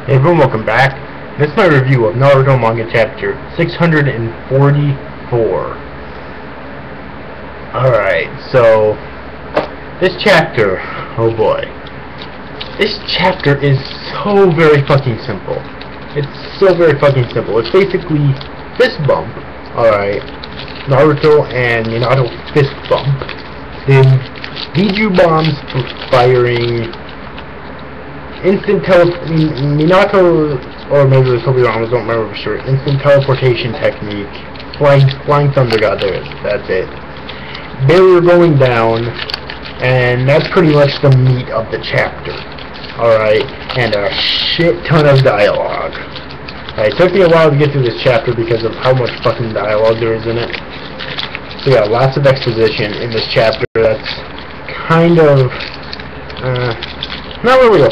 Hey everyone, welcome back. This is my review of Naruto manga chapter 644. Alright, so this chapter, oh boy. This chapter is so very fucking simple. It's so very fucking simple. It's basically fist bump. Alright. Naruto and Minato fist bump. Then Biju bombs firing. Instant Minato, or maybe it was totally wrong, I don't remember for sure. Instant teleportation technique. Flying Thunder God, that's it. They were going down, and that's pretty much the meat of the chapter. Alright, and a shit ton of dialogue. Alright, it took me a while to get through this chapter because of how much fucking dialogue there is in it. So yeah, lots of exposition in this chapter that's kind of, not really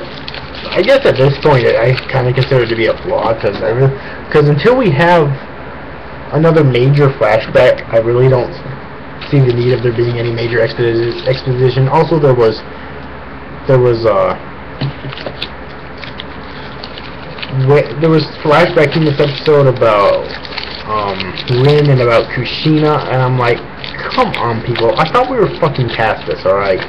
I guess at this point I kind of consider it to be a flaw, because until we have another major flashback, I really don't see the need of there being any major exposition. Also, there was flashbacks in this episode about Rin and about Kushina, and I'm like, come on, people! I thought we were fucking past this, alright?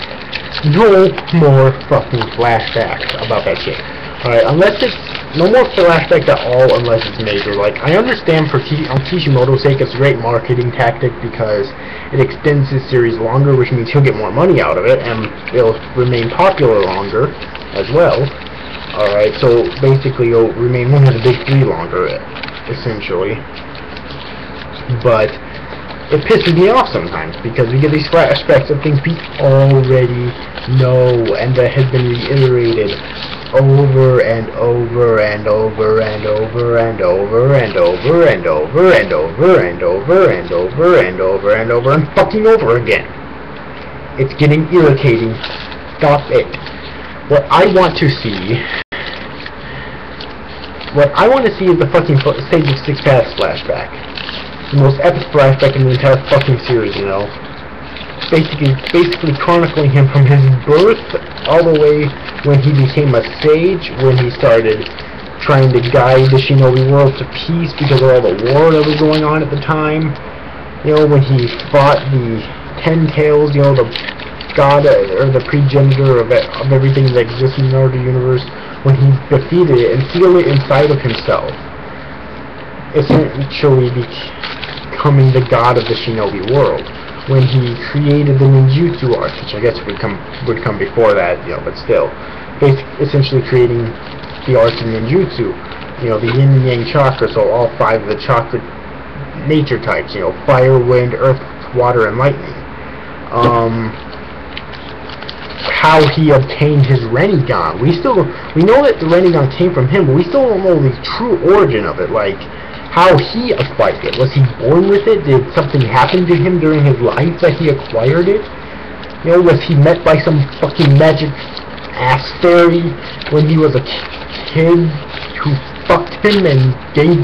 No more fucking flashbacks about that shit. Alright, unless it's no more flashbacks at all unless it's major. Like, I understand for on Kishimoto's sake it's a great marketing tactic because it extends his series longer, which means he'll get more money out of it and it'll remain popular longer as well. Alright, so basically it'll remain one of the big three longer, essentially. But it pisses me off sometimes because we get these flashbacks of things we already know and that has been reiterated over and over and over and over and over and over and over and over and over and over and over and over and fucking over again. It's getting irritating. Stop it. What I want to see is the fucking Stage of Six Paths flashback. The most epic flashback in the entire fucking series, you know. Basically chronicling him from his birth all the way when he became a sage, when he started trying to guide the shinobi world to peace because of all the war that was going on at the time. You know, when he fought the Ten Tails, you know, the god or the progenitor of everything that exists in the Naruto universe, when he defeated it and sealed it inside of himself. Essentially becoming the god of the shinobi world. When he created the ninjutsu art, which I guess would come before that, you know, but still, essentially creating the arts of ninjutsu, you know, the yin and yang chakra, so all five of the chakra nature types, you know, fire, wind, earth, water, and lightning. How he obtained his Rinnegan. We know that the Rinnegan came from him, but we still don't know the true origin of it, like how he acquired it. Was he born with it? Did something happen to him during his life that he acquired it? You know, was he met by some fucking magic ass fairy when he was a kid who fucked him and gave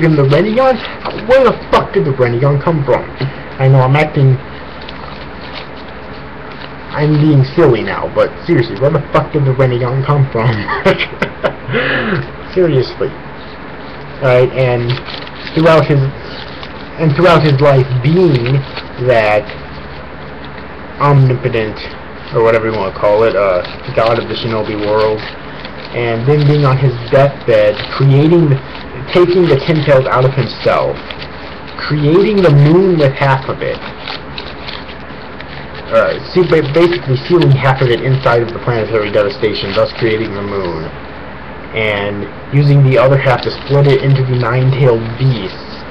him the Rinnegan? Where the fuck did the Rinnegan come from? I know I'm being silly now, but seriously, where the fuck did the Rinnegan come from? Seriously. Alright, and throughout his life being that omnipotent, or whatever you want to call it, god of the shinobi world, and then being on his deathbed, taking the Ten Tails out of himself, creating the moon with half of it, basically sealing half of it inside of the planetary devastation, thus creating the moon, and using the other half to split it into the nine-tailed beasts,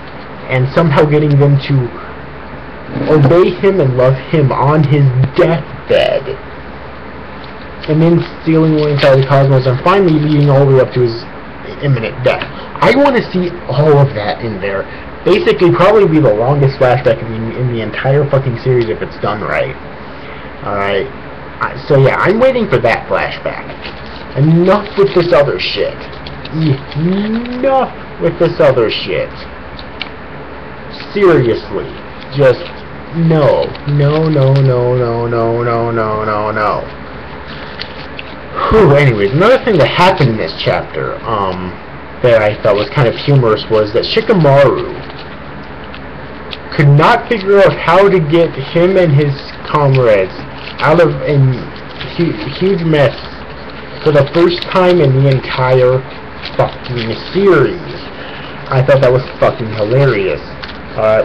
and somehow getting them to obey him and love him on his deathbed, and then stealing one inside the cosmos, and finally leading all the way up to his imminent death. I want to see all of that in there. Basically, probably be the longest flashback in the entire fucking series if it's done right. Alright. So yeah, I'm waiting for that flashback. Enough with this other shit. Enough with this other shit. Seriously. Just no. No, no, no, no, no, no, no, no, no. Whew, anyways, another thing that happened in this chapter, that I thought was kind of humorous was that Shikamaru could not figure out how to get him and his comrades out of a huge mess for the first time in the entire fucking series. I thought that was fucking hilarious.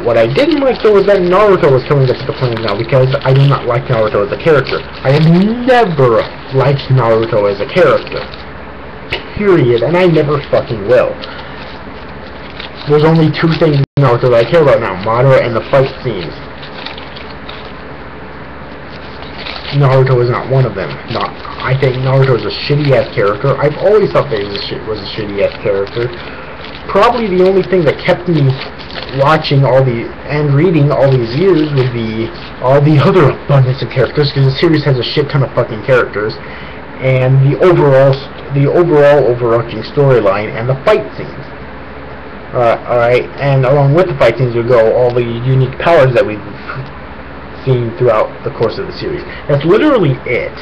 What I didn't like though was that Naruto was coming up with the plans now, because I do not like Naruto as a character. I have never liked Naruto as a character. Period. And I never fucking will. There's only two things in Naruto that I care about now, Madara and the fight scenes. Naruto is not one of them. I think Naruto is a shitty-ass character. I've always thought that he was a shitty-ass character. Probably the only thing that kept me watching and reading all these years would be all the other abundance of characters, because the series has a shit ton of fucking characters, and the overall overarching storyline and the fight scenes. Alright, and along with the fight scenes would go all the unique powers that we've seen throughout the course of the series. That's literally it.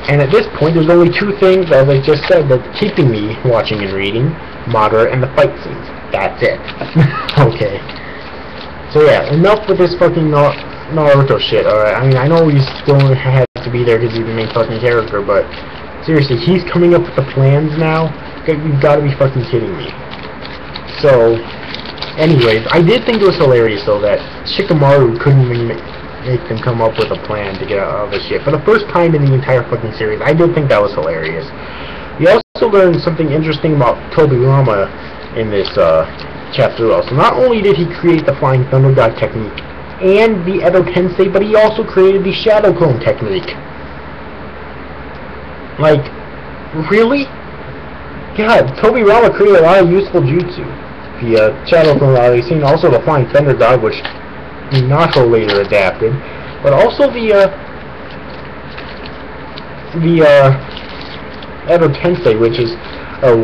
And at this point, there's only two things, as I just said, that's keeping me watching and reading: Madara and the fight scenes. That's it. Okay. So yeah, enough with this fucking Naruto shit, alright? I mean, I know he's going to have to be there because he's the main fucking character, but seriously, he's coming up with the plans now? You've got to be fucking kidding me. So, anyways, I did think it was hilarious, though, that Shikamaru couldn't even make them come up with a plan to get out of this shit. For the first time in the entire fucking series, I did think that was hilarious. We also learned something interesting about Tobirama in this chapter also. Not only did he create the Flying Thunder God technique and the Edo Tensei, but he also created the Shadow Clone technique. Like, really? God, Tobirama created a lot of useful jutsu. The Shadow Clone we've seen, also the Flying Thunder God, which Minato later adapted, but also the Edo Tensei, which is a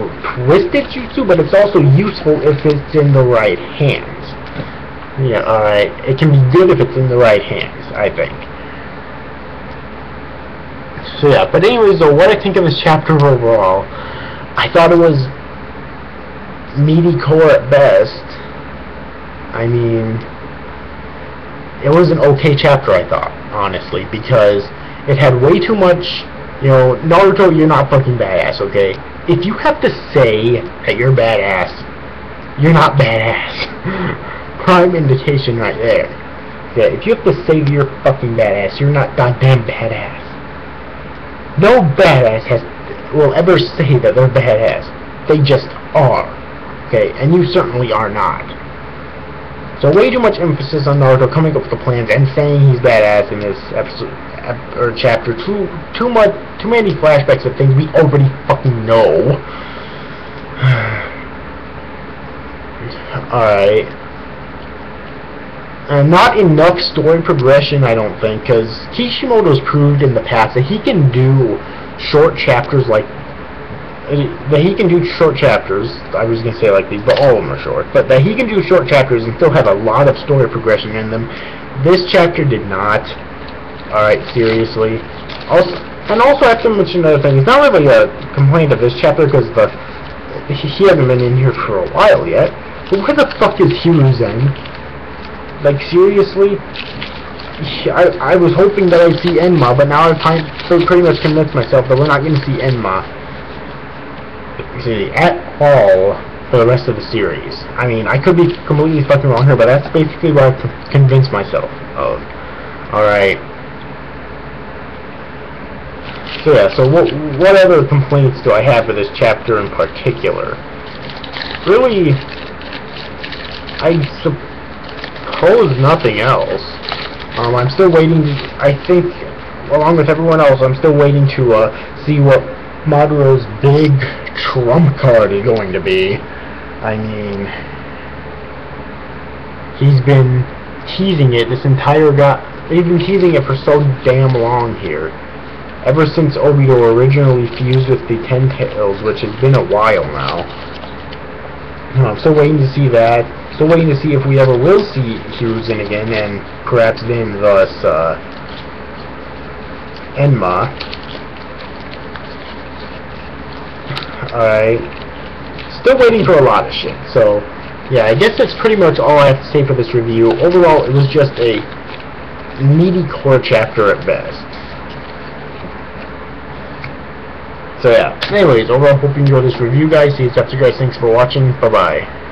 twisted jutsu, but it's also useful if it's in the right hands. Yeah, alright, it can be good if it's in the right hands, I think. So yeah, but anyways, though, what I think of this chapter overall, I thought it was meaty-core at best. I mean, it was an okay chapter, I thought, honestly, because it had way too much, you know, Naruto, you're not fucking badass, okay? If you have to say that you're badass, you're not badass. Prime indication right there. Yeah, if you have to say that you're fucking badass, you're not goddamn badass. No badass will ever say that they're badass. They just are. Okay, and you certainly are not. So way too much emphasis on Naruto coming up with the plans and saying he's badass in this episode or chapter. Too many flashbacks of things we already fucking know. Alright. Not enough story progression, I don't think, because Kishimoto's proved in the past that he can do short chapters like I was going to say like these, but all of them are short, but that he can do short chapters and still have a lot of story progression in them. This chapter did not. Alright, seriously. Also I have to mention another thing. It's not really a complaint of this chapter, because he hasn't been in here for a while yet, but where the fuck is Hiruzen? Like, seriously? I was hoping that I'd see Enma, but now I've pretty much convinced myself that we're not going to see Enma at all for the rest of the series. I mean, I could be completely fucking wrong here, but that's basically what I've convinced myself of. Alright. So yeah, so what other complaints do I have for this chapter in particular? Really, I suppose nothing else. I'm still waiting, I think, along with everyone else, I'm still waiting to see what Maduro's big trump card is going to be. I mean, he's been teasing it this entire he's been teasing it for so damn long here. Ever since Obito originally fused with the Ten Tails, which has been a while now. I'm still waiting to see that. Still waiting to see if we ever will see Hiruzen again, and perhaps then thus Enma. Alright. Still waiting for a lot of shit. So, yeah, I guess that's pretty much all I have to say for this review. Overall, it was just a meaty core chapter at best. So yeah, anyways, overall, hope you enjoyed this review, guys. See you after, guys. Thanks for watching. Bye-bye.